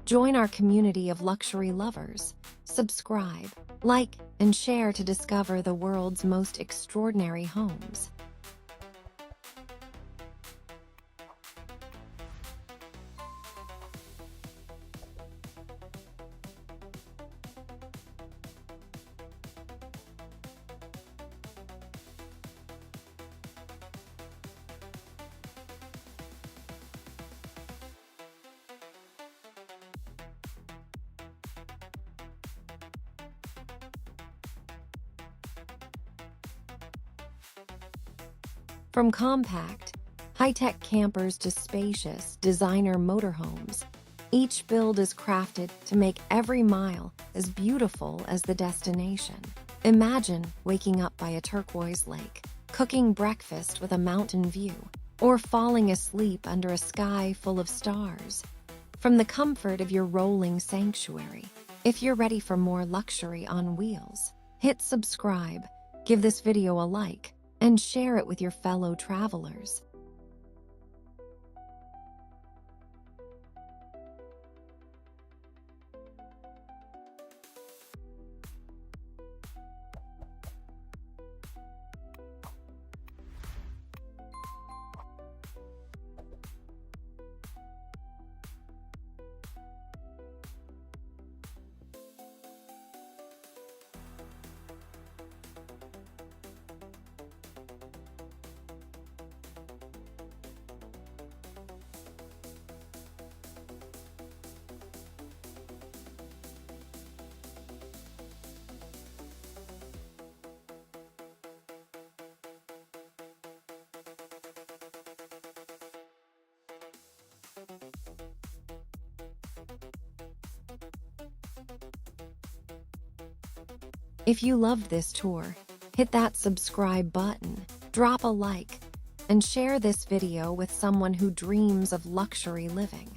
Join our community of luxury lovers. Subscribe, like, and share to discover the world's most extraordinary homes. From compact, high-tech campers to spacious, designer motorhomes, each build is crafted to make every mile as beautiful as the destination. Imagine waking up by a turquoise lake, cooking breakfast with a mountain view, or falling asleep under a sky full of stars. From the comfort of your rolling sanctuary, if you're ready for more luxury on wheels, hit subscribe, give this video a like, and share it with your fellow travelers. If you loved this tour, hit that subscribe button, drop a like, and share this video with someone who dreams of luxury living.